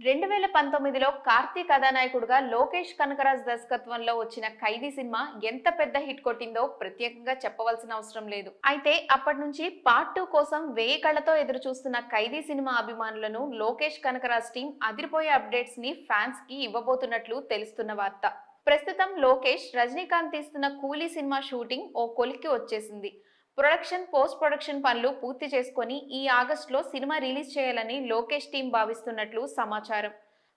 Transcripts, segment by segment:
2019లో కార్తీ కథానాయకుడుగా లోకేష్ కనకరాజ్ దర్శకత్వంలో వచ్చిన ఖైదీ సినిమా ఎంత పెద్ద హిట్ కొట్టిందో ప్రత్యేకంగా చెప్పవలసిన అవసరం లేదు. అయితే అప్పటి నుంచి పార్ట్ 2 కోసం వేయి కళ్ళతో ఎదురు చూస్తున్న ఖైదీ సినిమా అభిమానులను లోకేష్ కనకరాజ్ టీం అదిరిపోయే అప్డేట్స్ ని ఫ్యాన్స్ కి ఇవ్వబోతున్నట్లు తెలుస్తున్న వార్త. ప్రస్తుతం లోకేష్ రజనీకాంత్ తీస్తున్న కూలీ సినిమా షూటింగ్ ఓ కొలిక్కి వచ్చేసింది. పోస్ట్ ప్రొడక్షన్ పనులు పూర్తి చేసుకొని ఈ ఆగస్టులో సినిమా రిలీజ్ చేయాలని లోకేష్ టీం భావిస్తున్నట్లు సమాచారం.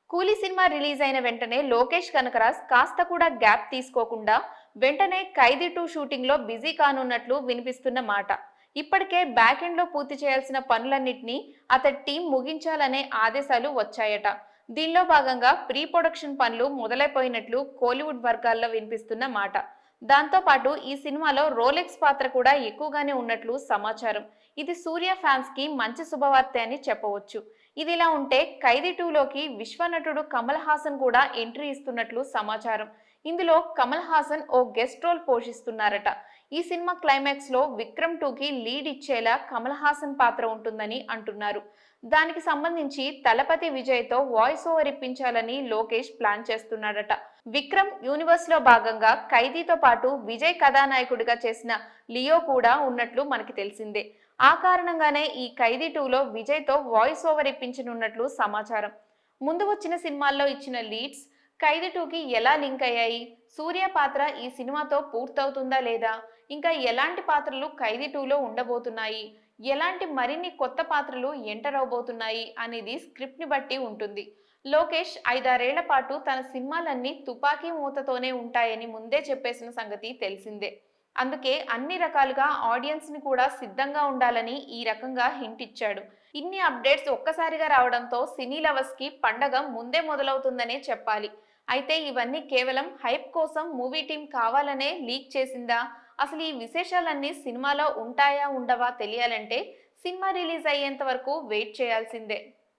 కూలీ సినిమా రిలీజ్ అయిన వెంటనే లోకేష్ కనకరాజ్ కాస్త కూడా గ్యాప్ తీసుకోకుండా వెంటనే ఖైదీ 2 షూటింగ్ లో బిజీ కానున్నట్లు వినిపిస్తున్న మాట. ఇప్పటికే బ్యాక్ ఎండ్ లో పూర్తి చేయాల్సిన పనులన్నింటినీ అతడి టీం ముగించాలనే ఆదేశాలు వచ్చాయట. దీనిలో భాగంగా ప్రీ ప్రొడక్షన్ పనులు మొదలైపోయినట్లు కోలీవుడ్ వర్గాల్లో వినిపిస్తున్న మాట. దాంతో పాటు ఈ సినిమాలో రోలెక్స్ పాత్ర కూడా ఎక్కువగానే ఉన్నట్లు సమాచారం. ఇది సూర్య ఫ్యాన్స్ కి మంచి శుభవార్త అని చెప్పవచ్చు. ఇదిలా ఉంటే ఖైదీ 2లోకి విశ్వనటుడు కమల్ హాసన్ కూడా ఎంట్రీ ఇస్తున్నట్లు సమాచారం. ఇందులో కమల్ హాసన్ ఓ గెస్ట్ రోల్ పోషిస్తున్నారట. ఈ సినిమా క్లైమాక్స్ లో విక్రమ్ 2కి లీడ్ ఇచ్చేలా కమల్ హాసన్ పాత్ర ఉంటుందని అంటున్నారు. దానికి సంబంధించి తలపతి విజయ్ తో వాయిస్ ఓవర్ ఇప్పించాలని లోకేష్ ప్లాన్ చేస్తున్నాడట. విక్రమ్ యూనివర్స్ లో భాగంగా ఖైదీతో పాటు విజయ్ కథానాయకుడిగా చేసిన లియో కూడా ఉన్నట్లు మనకి తెలిసిందే. ఆ కారణంగానే ఈ ఖైదీ 2లో విజయ్ తో వాయిస్ ఓవర్ ఇప్పించనున్నట్లు సమాచారం. ముందు వచ్చిన సినిమాల్లో ఇచ్చిన లీడ్స్ ఖైదీ 2కి ఎలా లింక్ అయ్యాయి, సూర్య పాత్ర ఈ సినిమాతో పూర్తవుతుందా లేదా, ఇంకా ఎలాంటి పాత్రలు ఖైదీ 2లో ఉండబోతున్నాయి, ఎలాంటి మరిన్ని కొత్త పాత్రలు ఎంటర్ అవబోతున్నాయి అనేది స్క్రిప్ట్ ని బట్టి ఉంటుంది. లోకేష్ 5-6 ఏళ్ల పాటు తన సినిమాలన్నీ తుపాకీ మూతతోనే ఉంటాయని ముందే చెప్పేసిన సంగతి తెలిసిందే. అందుకే అన్ని రకాలుగా ఆడియన్స్ ని కూడా సిద్ధంగా ఉండాలని ఈ రకంగా హింట్ ఇచ్చాడు. ఇన్ని అప్డేట్స్ ఒక్కసారిగా రావడంతో సినీ లవర్స్ కి పండగ ముందే మొదలవుతుందనే చెప్పాలి. అయితే ఇవన్నీ కేవలం హైప్ కోసం మూవీ టీం కావాలనే లీక్ చేసిందా, అసలు ఈ విశేషాలన్నీ సినిమాలో ఉంటాయా ఉండవా తెలియాలంటే సినిమా రిలీజ్ అయ్యేంత వరకు వెయిట్ చేయాల్సిందే.